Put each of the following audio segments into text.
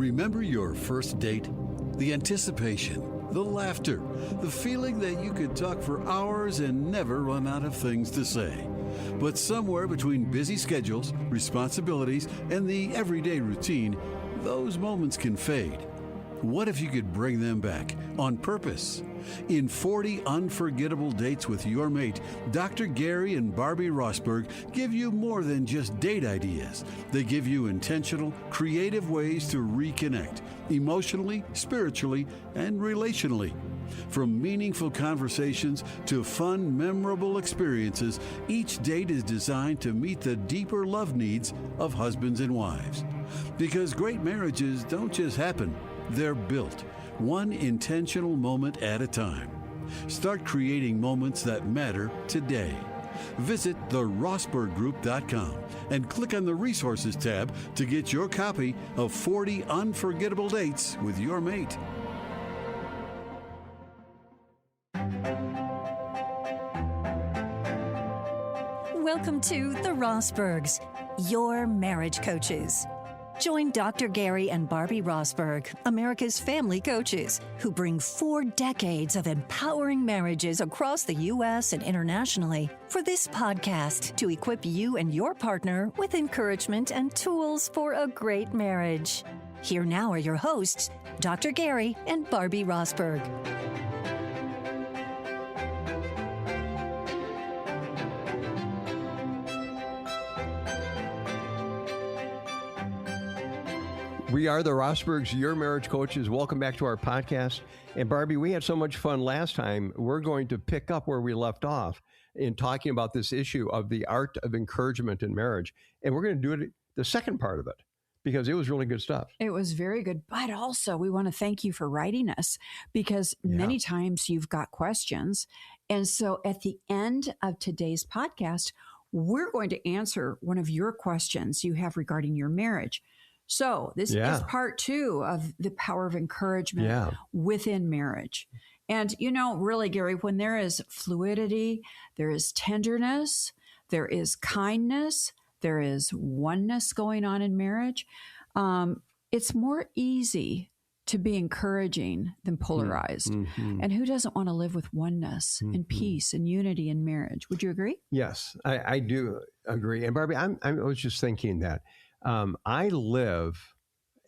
Remember your first date? The anticipation, the laughter, the feeling that you could talk for hours and never run out of things to say. But somewhere between busy schedules, responsibilities, and the everyday routine, those moments can fade. What if you could bring them back on purpose? In 40 Unforgettable Dates with Your Mate, Dr. Gary and Barbie Rosberg give you more than just date ideas. They give you intentional, creative ways to reconnect, emotionally, spiritually, and relationally. From meaningful conversations to fun, memorable experiences, each date is designed to meet the deeper love needs of husbands and wives. Because great marriages don't just happen, they're built, one intentional moment at a time. Start creating moments that matter today. Visit therosberggroup.com and click on the Resources tab to get your copy of 40 Unforgettable Dates with Your Mate. Welcome to The Rosbergs, your marriage coaches. Join Dr. Gary and Barbie Rosberg, America's family coaches, who bring 4 decades of empowering marriages across the U.S. and internationally for this podcast to equip you and your partner with encouragement and tools for a great marriage. Here now are your hosts, Dr. Gary and Barbie Rosberg. We are the Rosbergs, your marriage coaches. Welcome back to our podcast. And Barbie, we had so much fun last time. We're going to pick up where we left off in talking about this issue of the art of encouragement in marriage. And we're going to do it, the second part of it, because it was really good stuff. It was very good. But also, we want to thank you for writing us, because many times you've got questions. And so at the end of today's podcast, we're going to answer one of your questions you have regarding your marriage. So this is part 2 of the power of encouragement within marriage. And, you know, really, Gary, when there is fluidity, there is tenderness, there is kindness, there is oneness going on in marriage, it's more easy to be encouraging than polarized. Mm-hmm. And who doesn't want to live with oneness and peace and unity in marriage? Would you agree? Yes, I do agree. And Barbie, I was just thinking that I live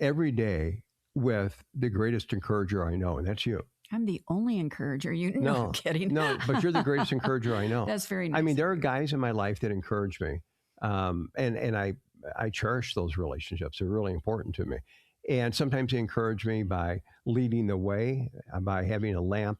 every day with the greatest encourager I know, and that's you. I'm the only encourager. No, I'm kidding. No, but you're the greatest encourager I know. That's very nice. I mean, there are guys in my life that encourage me, and I cherish those relationships. They're really important to me. And sometimes they encourage me by leading the way, by having a lamp,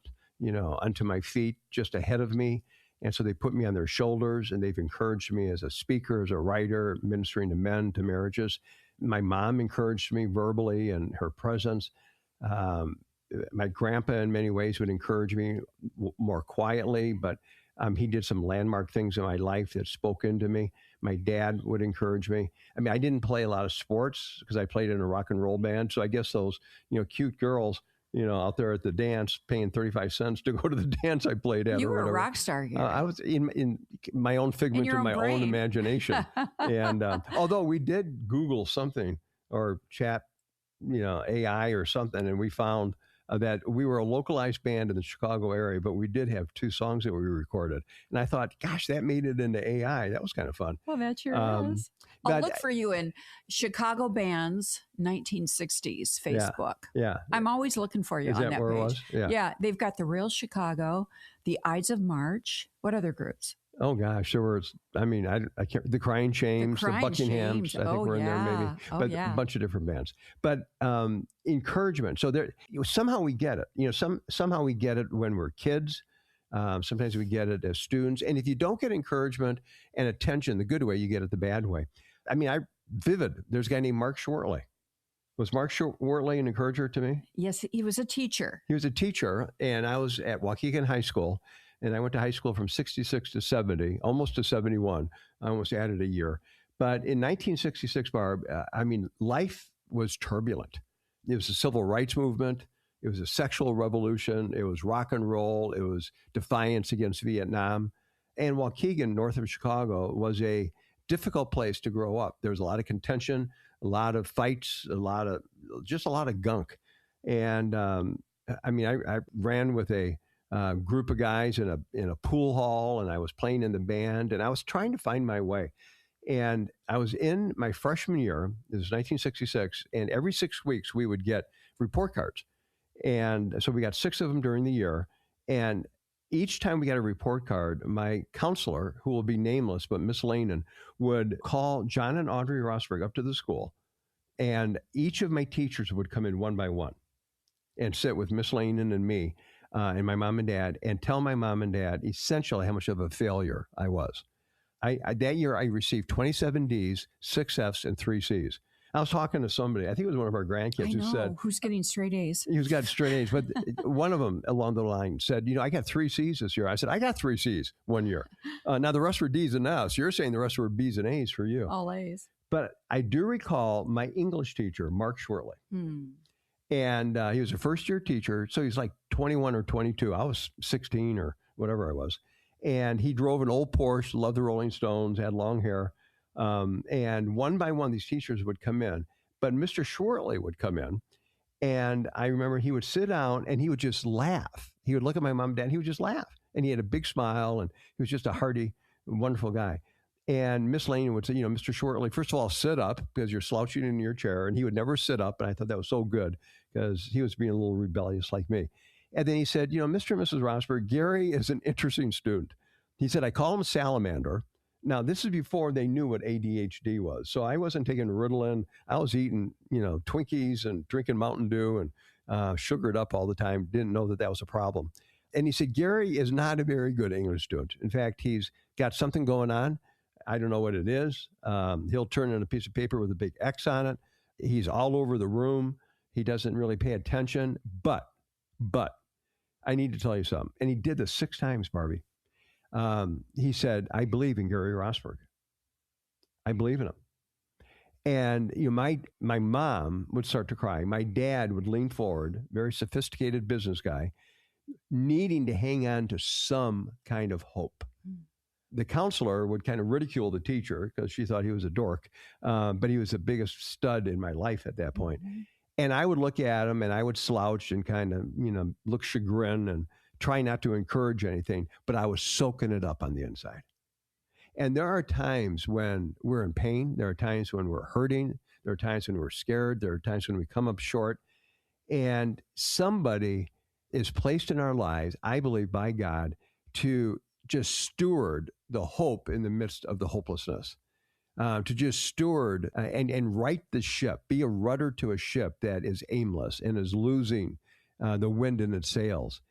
unto my feet just ahead of me. And so they put me on their shoulders, and they've encouraged me as a speaker, as a writer, ministering to men, to marriages. My mom encouraged me verbally and her presence. My grandpa, in many ways, would encourage me more quietly, but he did some landmark things in my life that spoke into me. My dad would encourage me. I mean, I didn't play a lot of sports because I played in a rock and roll band. So I guess those, cute girls, out there at the dance, paying 35 cents to go to the dance I played at. You or were whatever. A rock star here. I was in my own figment of my own imagination. And although we did Google something or chat, AI or something, and we found that we were a localized band in the Chicago area, but we did have 2 songs that we recorded. And I thought, gosh, that made it into AI. That was kind of fun. Well, that sure is. I'll look for you in Chicago Bands 1960s Facebook. Yeah. I'm always looking for you on that page. Is that where it was? Yeah. They've got the Real Chicago, the Ides of March. What other groups? Oh gosh, there was. I mean, I can't. The Crying Shames, the Buckinghams. I think were in there maybe, but a bunch of different bands. But encouragement. So there, somehow we get it. Somehow we get it when we're kids. Sometimes we get it as students. And if you don't get encouragement and attention the good way, you get it the bad way. I mean, There's a guy named Mark Schwartley. Was Mark Schwartley an encourager to me? Yes, he was a teacher. He was a teacher, and I was at Waukegan High School. And I went to high school from 66 to 70, almost to 71. I almost added a year. But in 1966, Barb, life was turbulent. It was a civil rights movement. It was a sexual revolution. It was rock and roll. It was defiance against Vietnam. And Waukegan, north of Chicago, was a difficult place to grow up. There was a lot of contention, a lot of fights, a lot of gunk. And I ran with a group of guys in a pool hall, and I was playing in the band, and I was trying to find my way. And I was in my freshman year, it was 1966, and every 6 weeks we would get report cards. And so we got 6 of them during the year. And each time we got a report card, my counselor, who will be nameless, but Miss Lanen, would call John and Audrey Rosberg up to the school. And each of my teachers would come in one by one and sit with Miss Lanen and me and my mom and dad and tell my mom and dad essentially how much of a failure I was. That year, I received 27 Ds, 6 Fs, and 3 Cs. I was talking to somebody, I think it was one of our grandkids, who said... Who's getting straight A's? Who's got straight A's. But one of them along the line said, I got 3 Cs this year. I said, I got 3 Cs one year. Now, the rest were Ds and Fs. You're saying the rest were Bs and A's for you. All A's. But I do recall my English teacher, Mark Schwertley. And he was a first-year teacher, so he's like 21 or 22. I was 16 or whatever I was. And he drove an old Porsche, loved the Rolling Stones, had long hair. And one by one, these teachers would come in. But Mr. Schwertley would come in. And I remember he would sit down and he would just laugh. He would look at my mom and dad and he would just laugh. And he had a big smile and he was just a hearty, wonderful guy. And Miss Lane would say, Mr. Schwertley, first of all, sit up because you're slouching in your chair. And he would never sit up. And I thought that was so good because he was being a little rebellious like me. And then he said, Mr. and Mrs. Rosberg, Gary is an interesting student. He said, I call him Salamander. Now, this is before they knew what ADHD was. So I wasn't taking Ritalin. I was eating, Twinkies and drinking Mountain Dew and sugared up all the time. Didn't know that was a problem. And he said, Gary is not a very good English student. In fact, he's got something going on. I don't know what it is. He'll turn in a piece of paper with a big X on it. He's all over the room. He doesn't really pay attention. But I need to tell you something. And he did this 6 times, Barbie. He said, I believe in Gary Rosberg. I believe in him. And my mom would start to cry. My dad would lean forward, very sophisticated business guy, needing to hang on to some kind of hope. The counselor would kind of ridicule the teacher because she thought he was a dork, but he was the biggest stud in my life at that point. And I would look at him and I would slouch and kind of, look chagrin and try not to encourage anything, but I was soaking it up on the inside. And there are times when we're in pain. There are times when we're hurting. There are times when we're scared. There are times when we come up short. And somebody is placed in our lives, I believe, by God, to just steward the hope in the midst of the hopelessness. To just steward and right the ship, be a rudder to a ship that is aimless and is losing the wind in its sails.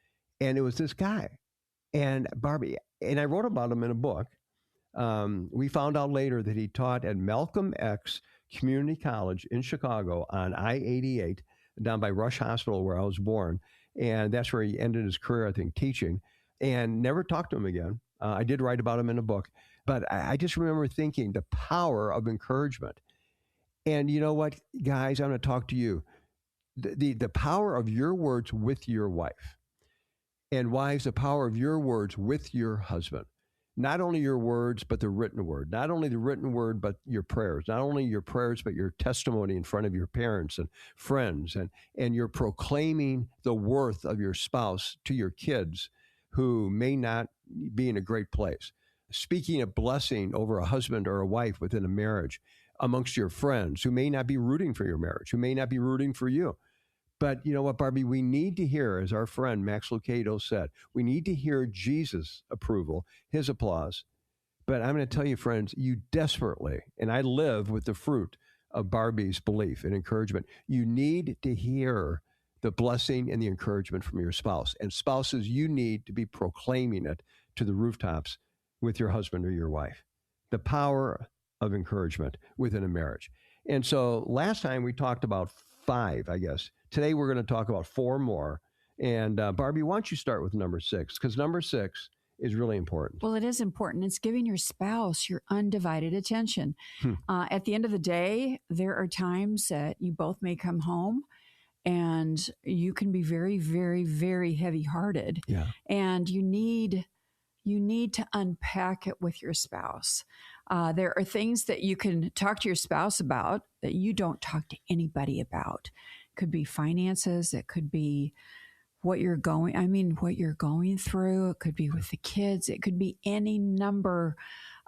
And it was this guy. And Barbie, and I wrote about him in a book. We found out later that he taught at Malcolm X Community College in Chicago on I-88 down by Rush Hospital where I was born. And that's where he ended his career, I think, teaching, and never talked to him again. I did write about him in a book. But I just remember thinking the power of encouragement. And you know what, guys, I'm going to talk to you. The power of your words with your wife. And wives, the power of your words with your husband. Not only your words, but the written word. Not only the written word, but your prayers. Not only your prayers, but your testimony in front of your parents and friends. And you're proclaiming the worth of your spouse to your kids who may not be in a great place. Speaking a blessing over a husband or a wife within a marriage amongst your friends who may not be rooting for your marriage, who may not be rooting for you. But you know what, Barbie, we need to hear, as our friend Max Lucado said, we need to hear Jesus' approval, his applause. But I'm going to tell you, friends, you desperately, and I live with the fruit of Barbie's belief and encouragement, you need to hear the blessing and the encouragement from your spouse. And spouses, you need to be proclaiming it to the rooftops with your husband or your wife. The power of encouragement within a marriage. And so last time we talked about 5, I guess. Today we're going to talk about 4 more. And Barbie, why don't you start with number 6? Because number 6 is really important. Well, it is important. It's giving your spouse your undivided attention. At the end of the day, there are times that you both may come home and you can be very, very, very heavy-hearted. Yeah. And you need to unpack it with your spouse. There are things that you can talk to your spouse about that you don't talk to anybody about. It could be finances. It could be what you're going through. It could be with the kids. It could be any number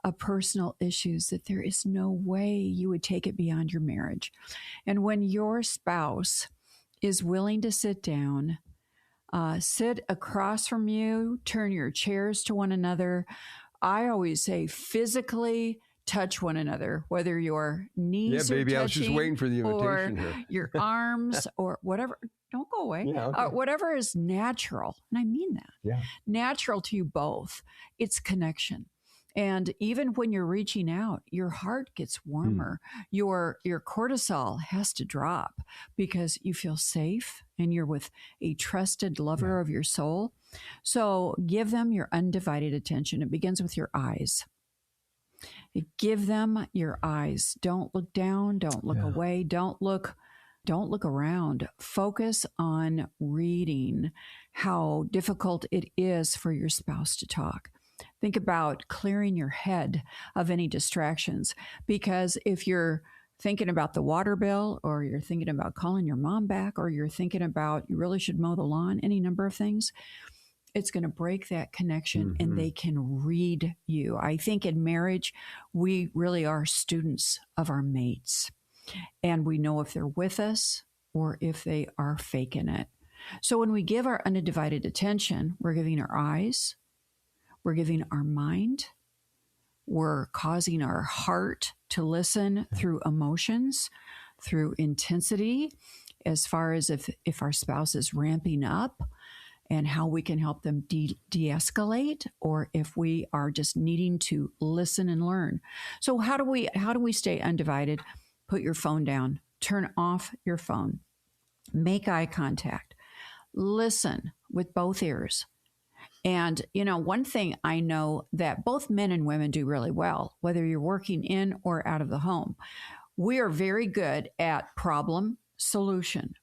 of personal issues that there is no way you would take it beyond your marriage. And when your spouse is willing to sit down, sit across from you, turn your chairs to one another, I always say physically touch one another, whether your knees are touching, I was just waiting for the invitation here. Your arms or whatever. Don't go away. Yeah, okay. Whatever is natural, and I mean that. Yeah. Natural to you both. It's connection. And even when you're reaching out, your heart gets warmer. Your cortisol has to drop because you feel safe and you're with a trusted lover of your soul. So give them your undivided attention. It begins with your eyes. Give them your eyes. Don't look down. Don't look away. Don't look around. Focus on reading how difficult it is for your spouse to talk. Think about clearing your head of any distractions, because if you're thinking about the water bill, or you're thinking about calling your mom back, or you're thinking about you really should mow the lawn, any number of things, it's going to break that connection and they can read you. I think in marriage, we really are students of our mates, and we know if they're with us or if they are faking it. So when we give our undivided attention, we're giving our eyes, we're giving our mind, we're causing our heart to listen through emotions, through intensity, as far as if our spouse is ramping up and how we can help them de-escalate, or if we are just needing to listen and learn. So how do we stay undivided? Put your phone down, turn off your phone, make eye contact, listen with both ears. And, one thing I know that both men and women do really well, whether you're working in or out of the home, we are very good at problem, solution.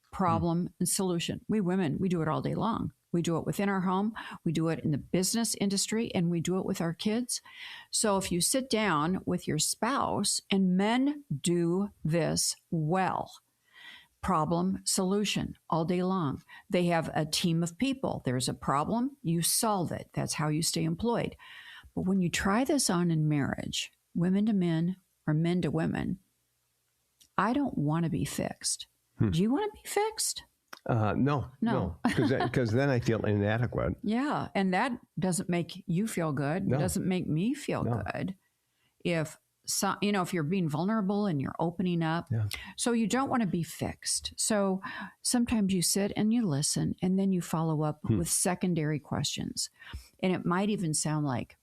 We women, we do it all day long. We do it within our home. We do it in the business industry, and we do it with our kids. So if you sit down with your spouse, and men do this well, problem, solution all day long. They have a team of people. There's a problem, you solve it. That's how you stay employed. But when you try this on in marriage, women to men or men to women, I don't want to be fixed. Do you want to be fixed? No. Because then I feel inadequate. Yeah. And that doesn't make you feel good. No. It doesn't make me feel good. If you're being vulnerable and you're opening up. Yeah. So you don't want to be fixed. So sometimes you sit and you listen, and then you follow up with secondary questions. And it might even sound like,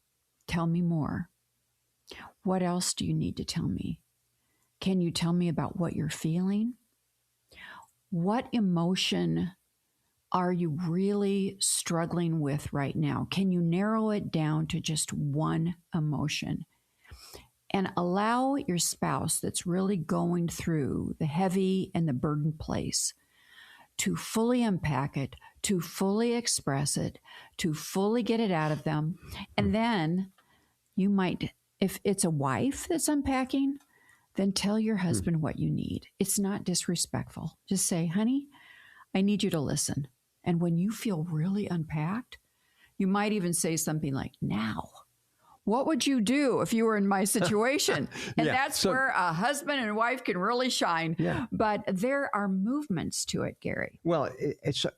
tell me more. What else do you need to tell me? Can you tell me about what you're feeling? What emotion are you really struggling with right now? Can you narrow it down to just one emotion? And allow your spouse that's really going through the heavy and the burden place to fully unpack it, to fully express it, to fully get it out of them. And then you might, if it's a wife that's unpacking, then tell your husband what you need. It's not disrespectful. Just say, honey, I need you to listen. And when you feel really unpacked, you might even say something like, now, what would you do if you were in my situation? And that's where a husband and wife can really shine. Yeah. But there are movements to it, Gary. Well,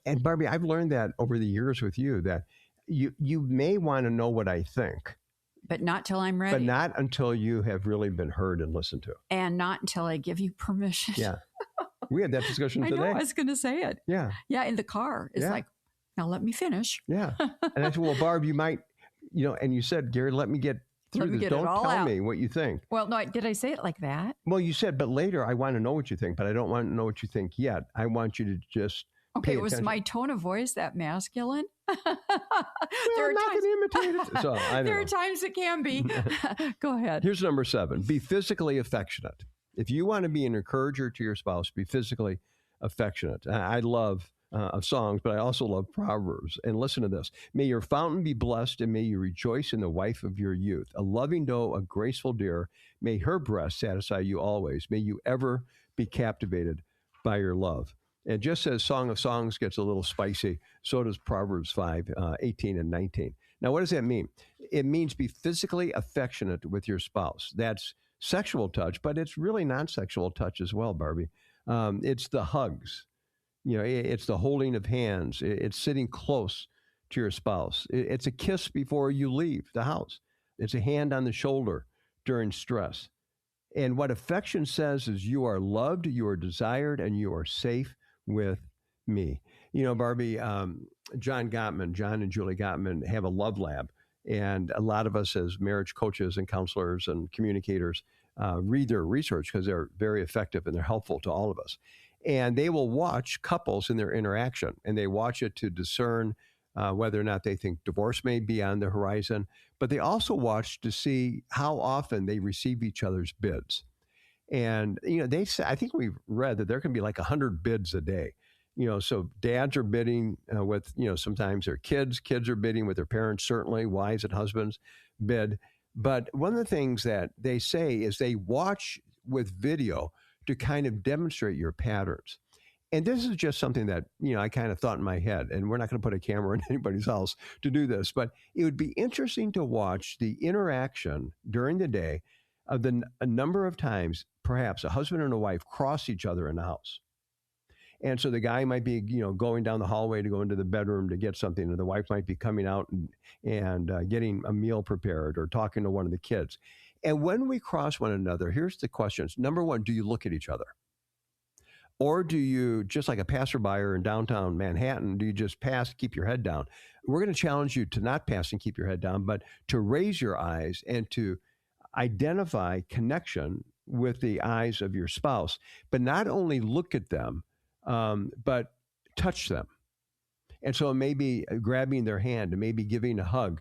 and Barbie, I've learned that over the years with you, that you may want to know what I think. But not till I'm ready. But not until you have really been heard and listened to. And not until I give you permission. Yeah. We had that discussion today. I know, I was going to say it. Yeah. Yeah, in the car. It's like, now let me finish. Yeah. And I said, well, Barb, you might, and you said, Gary, let me get through this. Don't tell me what you think. Well, no, did I say it like that? Well, you said, but later I want to know what you think, but I don't want to know what you think yet. I want you to just Okay, was my tone of voice that masculine? I'm not going to imitate it. So, there are times it can be. Go ahead. Here's number 7. Be physically affectionate. If you want to be an encourager to your spouse, be physically affectionate. I love of songs, but I also love Proverbs. And listen to this. May your fountain be blessed, and may you rejoice in the wife of your youth. A loving doe, a graceful deer, may her breast satisfy you always. May you ever be captivated by your love. And just as Song of Songs gets a little spicy, so does Proverbs 5, 18 and 19. Now, what does that mean? It means be physically affectionate with your spouse. That's sexual touch, but it's really non-sexual touch as well, Barbie. It's the hugs. It's the holding of hands. It's sitting close to your spouse. It's a kiss before you leave the house. It's a hand on the shoulder during stress. And what affection says is you are loved, you are desired, and you are safe with me. Barbie, John and Julie Gottman have a love lab. And a lot of us as marriage coaches and counselors and communicators read their research because they're very effective and they're helpful to all of us. And they will watch couples in their interaction, and they watch it to discern whether or not they think divorce may be on the horizon. But they also watch to see how often they receive each other's bids. And, they say, I think we've read that there can be like 100 bids a day. So dads are bidding with, sometimes their kids are bidding with their parents, certainly wives and husbands bid. But one of the things that they say is they watch with video to kind of demonstrate your patterns. And this is just something that, I kind of thought in my head, and we're not going to put a camera in anybody's house to do this, but it would be interesting to watch the interaction during the day of a number of times, perhaps a husband and a wife cross each other in the house. And so the guy might be, going down the hallway to go into the bedroom to get something, and the wife might be coming out and getting a meal prepared or talking to one of the kids. And when we cross one another, here's the questions. Number one, do you look at each other? Or do you, just like a passerby in downtown Manhattan, do you just pass, keep your head down? We're going to challenge you to not pass and keep your head down, but to raise your eyes and to identify connection with the eyes of your spouse. But not only look at them, but touch them. And so it may be grabbing their hand, it may be giving a hug.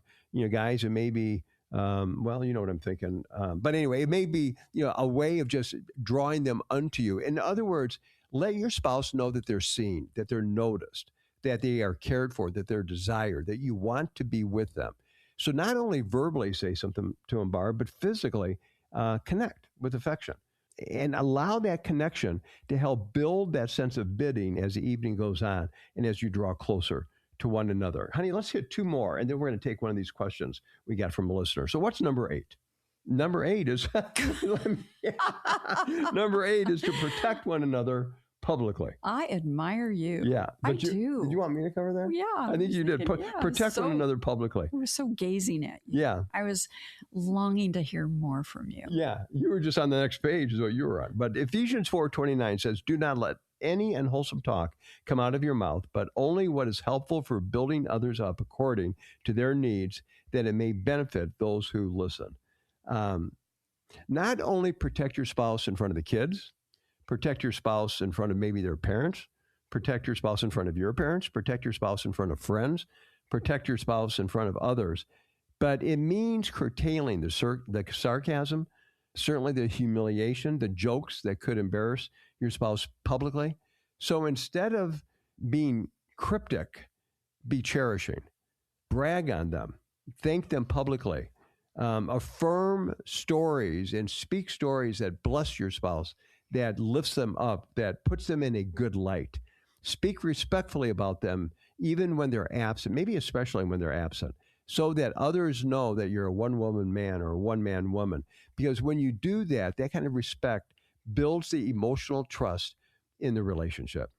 Guys, it may be, well, you know what I'm thinking. But anyway, it may be, a way of just drawing them unto you. In other words, let your spouse know that they're seen, that they're noticed, that they are cared for, that they're desired, that you want to be with them. So not only verbally say something to them, Barb, but physically connect with affection. And allow that connection to help build that sense of bidding as the evening goes on and as you draw closer to one another. Honey, let's hit two more, and then we're going to take one of these questions we got from a listener. So what's number 8? Number 8 is number 8 is to protect one another publicly. I admire you. Yeah. I do. Did you want me to cover that? Yeah. I think you did. Protect one another publicly. I was so gazing at you. Yeah. I was longing to hear more from you. Yeah. You were just on the next page is what you were on. But Ephesians 4:29 says, do not let any unwholesome talk come out of your mouth, but only what is helpful for building others up according to their needs, that it may benefit those who listen. Not only protect your spouse in front of the kids, protect your spouse in front of maybe their parents, protect your spouse in front of your parents, protect your spouse in front of friends, protect your spouse in front of others. But it means curtailing the sarcasm, certainly the humiliation, the jokes that could embarrass your spouse publicly. So instead of being cryptic, be cherishing, brag on them, thank them publicly, affirm stories and speak stories that bless your spouse, that lifts them up, that puts them in a good light. Speak respectfully about them, even when they're absent, maybe especially when they're absent, so that others know that you're a one-woman man or a one-man woman. Because when you do that, that kind of respect builds the emotional trust in the relationship.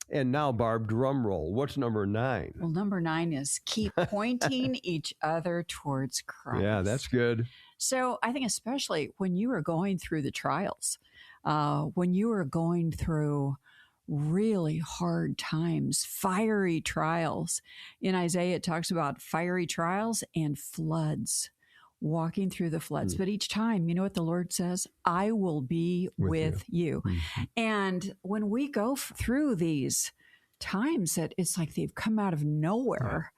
And now, Barb, drum roll. What's number 9? Well, number 9 is keep pointing each other towards Christ. Yeah, that's good. So I think especially when you are going through the trials, when you are going through really hard times, fiery trials. In Isaiah, it talks about fiery trials and floods, walking through the floods. But each time, you know what the Lord says? I will be with you. Mm-hmm. And when we go through these times that it's like they've come out of nowhere,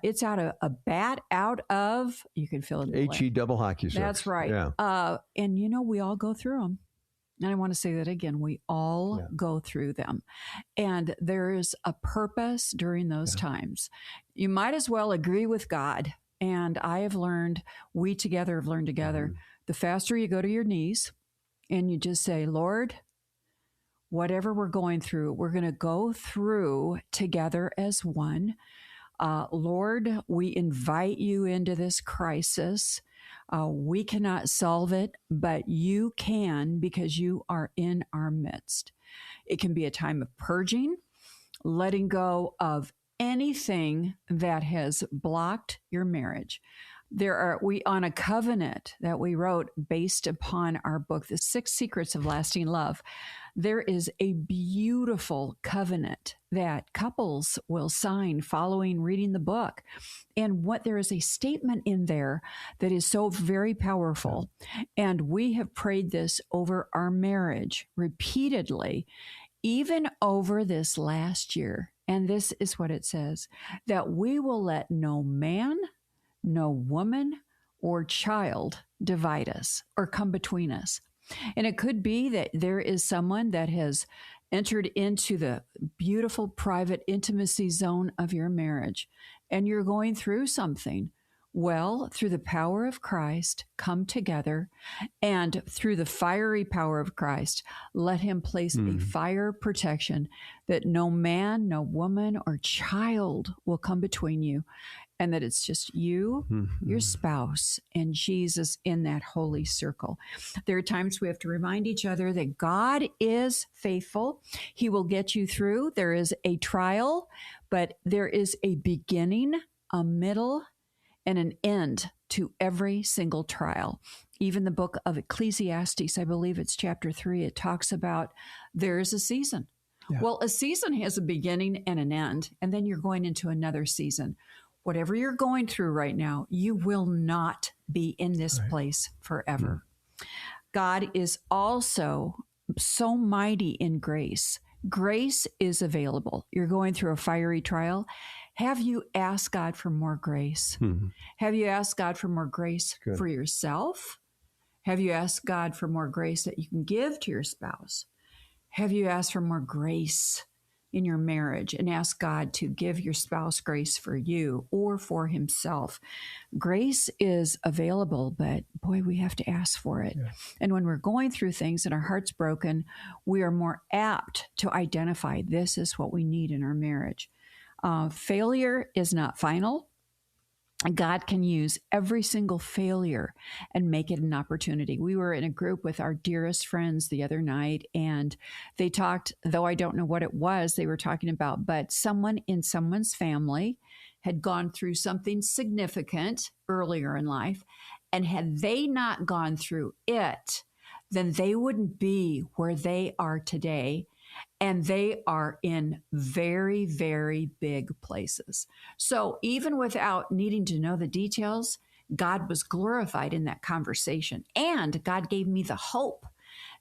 it's out of a bat out of, you can fill it in. H-E double hockey sticks. That's right. Yeah. And we all go through them. And I want to say that again, we all go through them. And there is a purpose during those times. You might as well agree with God. And I have learned, we together have learned together, the faster you go to your knees and you just say, Lord, whatever we're going through, we're going to go through together as one. Lord, we invite you into this crisis. We cannot solve it, but you can because you are in our midst. It can be a time of purging, letting go of anything that has blocked your marriage. We on a covenant that we wrote based upon our book, The 6 Secrets of Lasting Love. There is a beautiful covenant that couples will sign following reading the book. And there is a statement in there that is so very powerful. And we have prayed this over our marriage repeatedly, even over this last year. And this is what it says, that we will let no man, no woman, or child divide us or come between us. And it could be that there is someone that has entered into the beautiful private intimacy zone of your marriage and you're going through something. Well, through the power of Christ, come together, and through the fiery power of Christ, let him place a fire protection that no man, no woman, or child will come between you, and that it's just you, your spouse, and Jesus in that holy circle. There are times we have to remind each other that God is faithful. He will get you through. There is a trial, but there is a beginning, a middle, and an end to every single trial. Even the book of Ecclesiastes, I believe it's chapter 3, it talks about there is a season. Yeah. Well, a season has a beginning and an end, and then you're going into another season. Whatever you're going through right now, you will not be in this place forever. God is also so mighty in grace. Grace is available. You're going through a fiery trial. Have you asked God for more grace? Have you asked God for more grace for yourself? Have you asked God for more grace that you can give to your spouse? Have you asked for more grace in your marriage and ask God to give your spouse grace for you or for himself? Grace is available, but boy, we have to ask for it. Yeah. And when we're going through things and our heart's broken, we are more apt to identify this is what we need in our marriage. Failure is not final. God can use every single failure and make it an opportunity. We were in a group with our dearest friends the other night, and they talked, though I don't know what it was they were talking about, but someone in someone's family had gone through something significant earlier in life, and had they not gone through it, then they wouldn't be where they are today. And they are in very, very big places. So even without needing to know the details, God was glorified in that conversation. And God gave me the hope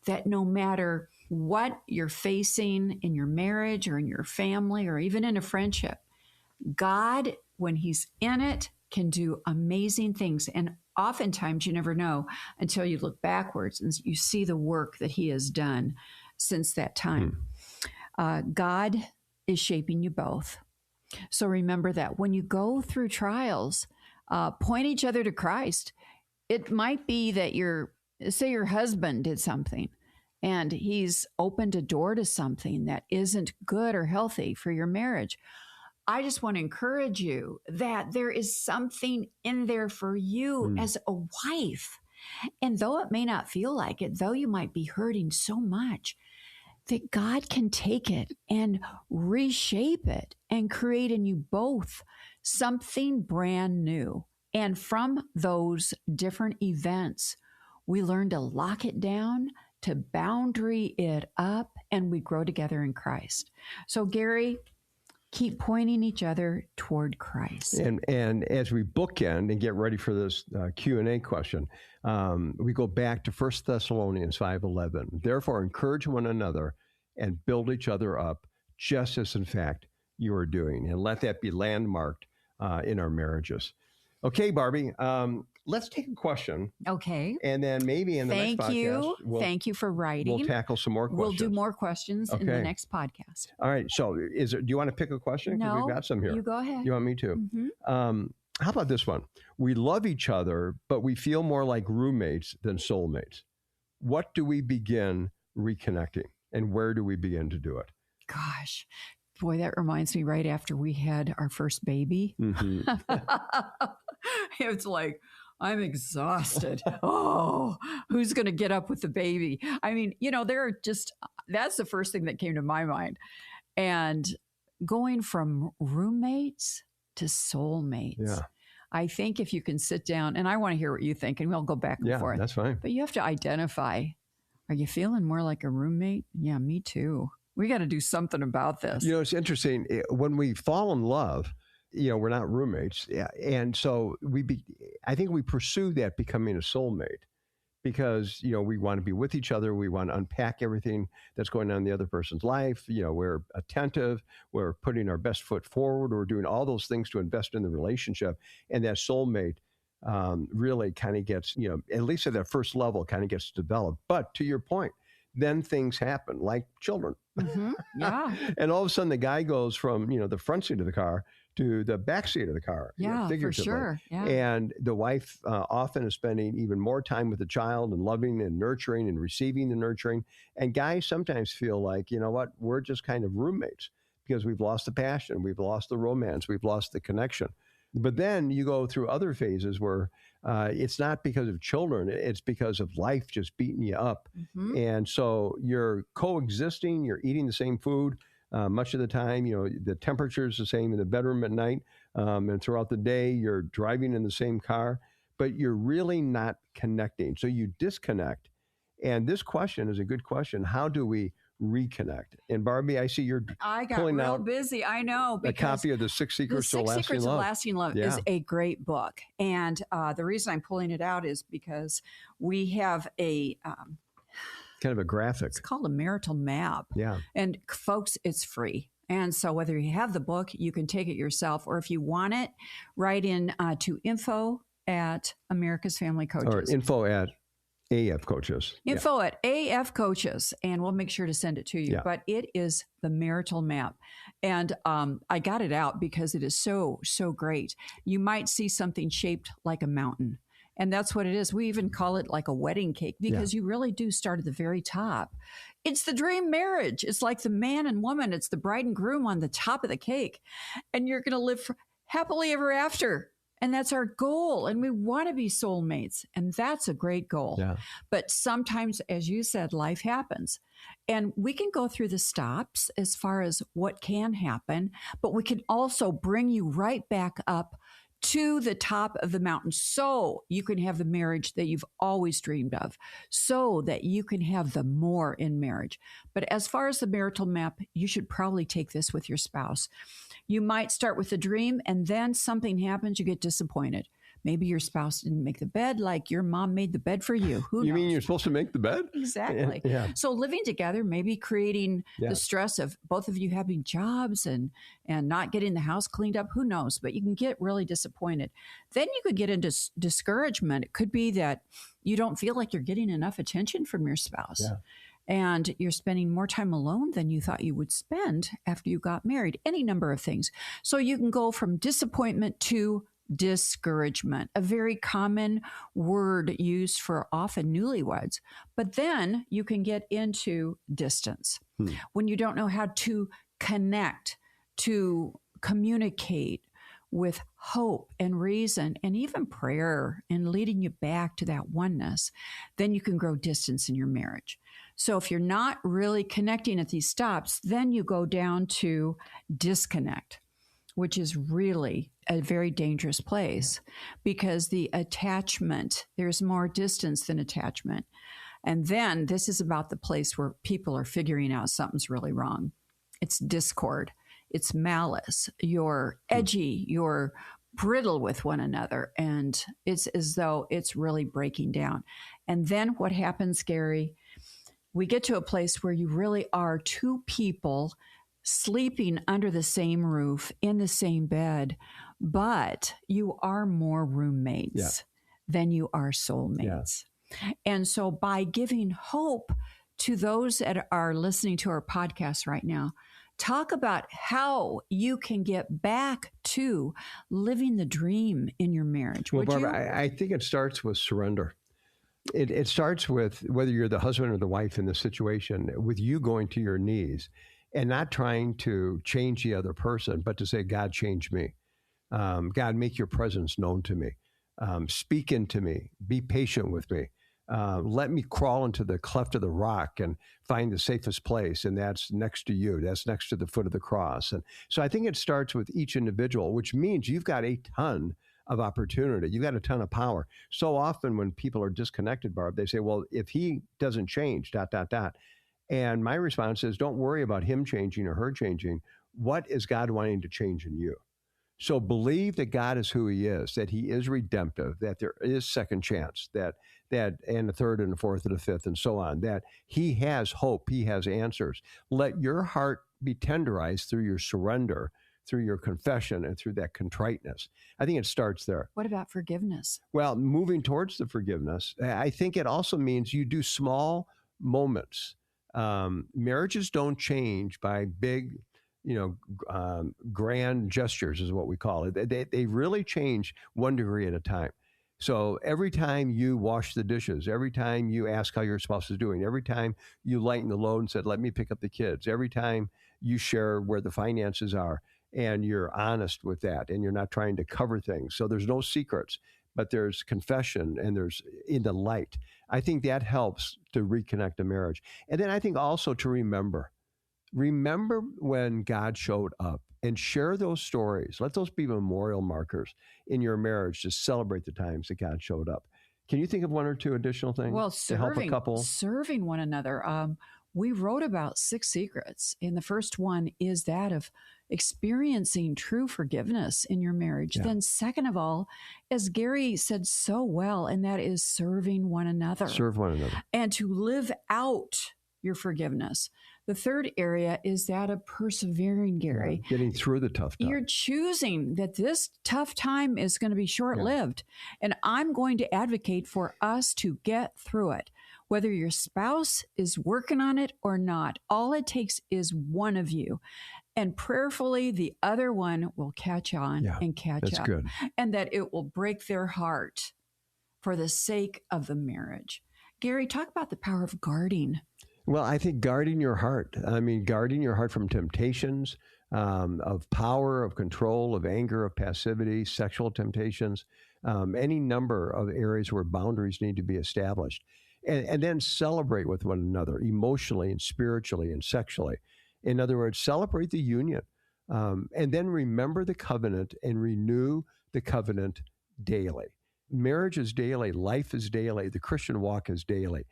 that no matter what you're facing in your marriage or in your family or even in a friendship, God, when he's in it, can do amazing things. And oftentimes you never know until you look backwards and you see the work that he has done since that time. God is shaping you both. So remember that when you go through trials, point each other to Christ. It might be that say your husband did something and he's opened a door to something that isn't good or healthy for your marriage. I just want to encourage you that there is something in there for you as a wife. And though it may not feel like it, though you might be hurting so much, that God can take it and reshape it and create in you both something brand new. And from those different events, we learn to lock it down, to boundary it up, and we grow together in Christ. So, Gary, keep pointing each other toward Christ. And as we bookend and get ready for this Q&A question, we go back to 1 Thessalonians 5:11. Therefore, encourage one another and build each other up, just as in fact you are doing. And let that be landmarked in our marriages. Okay, Barbie, let's take a question, Okay. and then maybe in the next podcast, Thank you for writing. We'll tackle some more questions. We'll do more questions in the next podcast. All right. So do you want to pick a question? 'Cause No, we've got some here. you go ahead. You want me to? Mm-hmm. How about this one? We love each other, but we feel more like roommates than soulmates. What do we begin reconnecting, and where do we begin to do it? Gosh, boy, that reminds me right after we had our first baby. Mm-hmm. It's like, I'm exhausted. Oh, who's going to get up with the baby? I mean, that's the first thing that came to my mind. And going from roommates to soulmates. Yeah. I think if you can sit down, and I want to hear what you think, and we'll go back and forth. Yeah, that's fine. But you have to identify, are you feeling more like a roommate? Yeah, me too. We got to do something about this. It's interesting. When we fall in love, we're not roommates. Yeah. And so I think we pursue that becoming a soulmate because, we want to be with each other. We want to unpack everything that's going on in the other person's life. We're attentive. We're putting our best foot forward. We're doing all those things to invest in the relationship. And that soulmate really kind of gets, at least at that first level, kind of gets developed. But to your point, then things happen like children. Mm-hmm. Yeah. And all of a sudden the guy goes from, the front seat of the car to the back seat of the car. Yeah, for sure. Yeah. And the wife often is spending even more time with the child and loving and nurturing and receiving the nurturing. And guys sometimes feel like, we're just kind of roommates because we've lost the passion, we've lost the romance, we've lost the connection. But then you go through other phases where it's not because of children, it's because of life just beating you up. Mm-hmm. And so you're coexisting, you're eating the same food. Much of the time, the temperature is the same in the bedroom at night. And throughout the day, you're driving in the same car, but you're really not connecting. So you disconnect. And this question is a good question. How do we reconnect? And Barbie, I see I got pulling real out busy. I know. A copy of The Six Secrets to Lasting Love Yeah. is a great book. And the reason I'm pulling it out is because we have a... kind of a graphic. It's called a marital map. Yeah. And folks, it's free. And so whether you have the book, you can take it yourself, or if you want it, write in to info at America's Family Coaches. Or info at AF Coaches. Info at AF Coaches, and we'll make sure to send it to you. Yeah. But it is the marital map. And I got it out because it is so, so great. You might see something shaped like a mountain. And that's what it is. We even call it like a wedding cake because you really do start at the very top. It's the dream marriage. It's like the man and woman. It's the bride and groom on the top of the cake. And you're going to live happily ever after. And that's our goal. And we want to be soulmates. And that's a great goal. Yeah. But sometimes, as you said, life happens. And we can go through the stops as far as what can happen. But we can also bring you right back up to the top of the mountain so you can have the marriage that you've always dreamed of, so that you can have the more in marriage. But as far as the marital map, you should probably take this with your spouse. You might start with a dream and then something happens, you get disappointed. Maybe your spouse didn't make the bed like your mom made the bed for you. Who knows? You mean you're supposed to make the bed? Exactly. Yeah. So living together, maybe creating the stress of both of you having jobs and not getting the house cleaned up. Who knows? But you can get really disappointed. Then you could get into discouragement. It could be that you don't feel like you're getting enough attention from your spouse. Yeah. And you're spending more time alone than you thought you would spend after you got married. Any number of things. So you can go from disappointment to discouragement, a very common word used for often newlyweds. But then you can get into distance when you don't know how to connect, to communicate with hope and reason and even prayer and leading you back to that oneness. Then you can grow distance in your marriage. So if you're not really connecting at these stops, then you go down to disconnect, which is really a very dangerous place because the attachment, there's more distance than attachment. And then this is about the place where people are figuring out something's really wrong. It's discord. It's malice. You're edgy. You're brittle with one another. And it's as though it's really breaking down. And then what happens, Gary? We get to a place where you really are two people sleeping under the same roof, in the same bed, but you are more roommates then you are soulmates. And so by giving hope to those that are listening to our podcast right now, talk about how you can get back to living the dream in your marriage. Well, Barbara, I think it starts with surrender. It starts with whether you're the husband or the wife in the situation, with you going to your knees and not trying to change the other person, but to say, God, change me. God, make your presence known to me. Speak into me. Be patient with me. Let me crawl into the cleft of the rock and find the safest place. And that's next to you. That's next to the foot of the cross. And so I think it starts with each individual, which means you've got a ton of opportunity. You've got a ton of power. So often when people are disconnected, Barb, they say, well, if he doesn't change, ... And my response is, don't worry about him changing or her changing. What is God wanting to change in you? So believe that God is who he is, that he is redemptive, that there is second chance, that and a third and a fourth and a fifth and so on, that he has hope, he has answers. Let your heart be tenderized through your surrender, through your confession, and through that contriteness. I think it starts there. What about forgiveness? Well, moving towards the forgiveness, I think it also means you do small moments. Marriages don't change by big, grand gestures is what we call it. They really change 1 degree at a time. So every time you wash the dishes, every time you ask how your spouse is doing, every time you lighten the load and said, let me pick up the kids, every time you share where the finances are and you're honest with that and you're not trying to cover things. So there's no secrets, but there's confession and there's in the light. I think that helps to reconnect a marriage. And then I think also to remember when God showed up and share those stories. Let those be memorial markers in your marriage to celebrate the times that God showed up. Can you think of one or two additional things to help a couple? Serving one another. We wrote about 6 secrets, and the first one is that of experiencing true forgiveness in your marriage. Yeah. Then second of all, as Gary said so well, and that is serving one another. Serve one another. And to live out your forgiveness. The third area is that of persevering, Gary. Yeah, getting through the tough time. You're choosing that this tough time is going to be short-lived. Yeah. And I'm going to advocate for us to get through it. Whether your spouse is working on it or not, all it takes is one of you. And prayerfully, the other one will catch on and catch up. That's good. And that it will break their heart for the sake of the marriage. Gary, talk about the power of guarding. Well, I think guarding your heart. Guarding your heart from temptations, of power, of control, of anger, of passivity, sexual temptations, any number of areas where boundaries need to be established. And then celebrate with one another emotionally and spiritually and sexually. In other words, celebrate the union. And then remember the covenant and renew the covenant daily. Marriage is daily. Life is daily. The Christian walk is daily.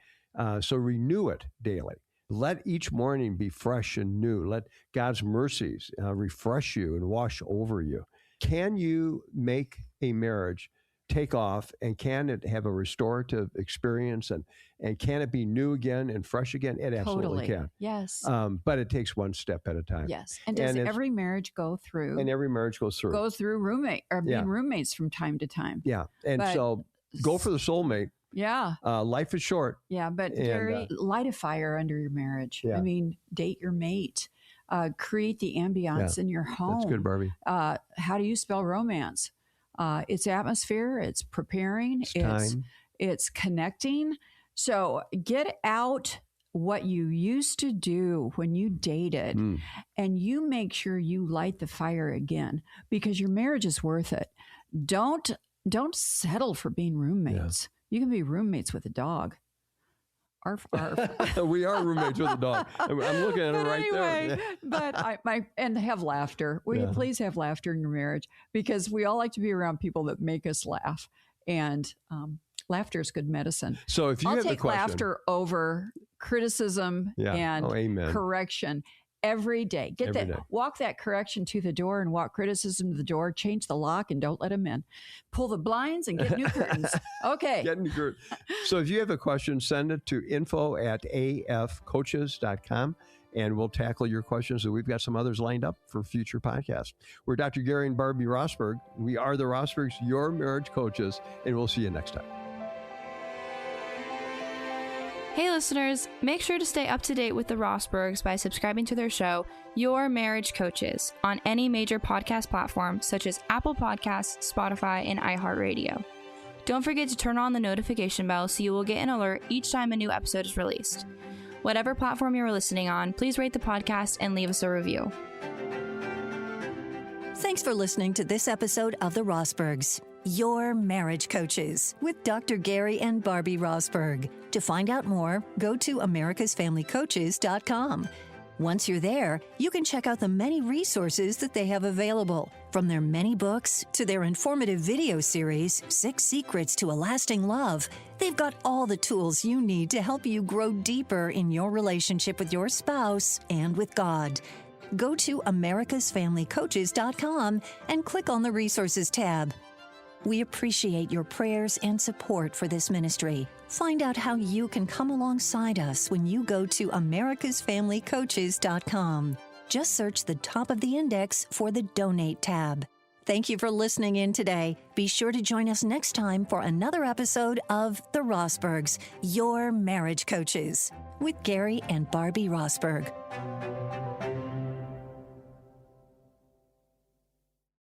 So renew it daily. Let each morning be fresh and new. Let God's mercies refresh you and wash over you. Can you make a marriage take off, and can it have a restorative experience, and can it be new again and fresh again? It absolutely can. Yes. But it takes one step at a time. Yes. And does every marriage go through? And every marriage goes through. Being roommates from time to time. Yeah. And so go for the soulmate. Yeah. Life is short. Yeah. But Gary, light a fire under your marriage. Yeah. Date your mate. Create the ambiance in your home. That's good, Barbie. How do you spell romance? It's atmosphere. It's preparing. It's connecting. So get out what you used to do when you dated, and you make sure you light the fire again, because your marriage is worth it. Don't settle for being roommates. You can be roommates with a dog. Arf, arf. We are roommates with a dog. I'm looking at it there. But and have laughter. Will you please have laughter in your marriage? Because we all like to be around people that make us laugh. And laughter is good medicine. So if you have a question, I'll take laughter over criticism and correction every day. Walk that correction to the door and walk criticism to the door. Change the lock and don't let them in. Pull the blinds and get new curtains. Okay. Get new curtains. So if you have a question, send it to info@afcoaches.com. and we'll tackle your questions. And we've got some others lined up for future podcasts. We're Dr. Gary and Barbie Rosberg. We are the Rosbergs, your marriage coaches, and we'll see you next time. Hey listeners, make sure to stay up to date with the Rosbergs by subscribing to their show, Your Marriage Coaches, on any major podcast platform such as Apple Podcasts, Spotify, and iHeartRadio. Don't forget to turn on the notification bell so you will get an alert each time a new episode is released. Whatever platform you're listening on, please rate the podcast and leave us a review. Thanks for listening to this episode of The Rosbergs, Your Marriage Coaches, with Dr. Gary and Barbie Rosberg. To find out more, go to americasfamilycoaches.com. Once you're there, you can check out the many resources that they have available, from their many books to their informative video series, 6 Secrets to a Lasting Love. They've got all the tools you need to help you grow deeper in your relationship with your spouse and with God. Go to americasfamilycoaches.com and click on the Resources tab. We appreciate your prayers and support for this ministry. Find out how you can come alongside us when you go to americasfamilycoaches.com. Just search the top of the index for the Donate tab. Thank you for listening in today. Be sure to join us next time for another episode of The Rosbergs, Your Marriage Coaches, with Gary and Barbie Rosberg.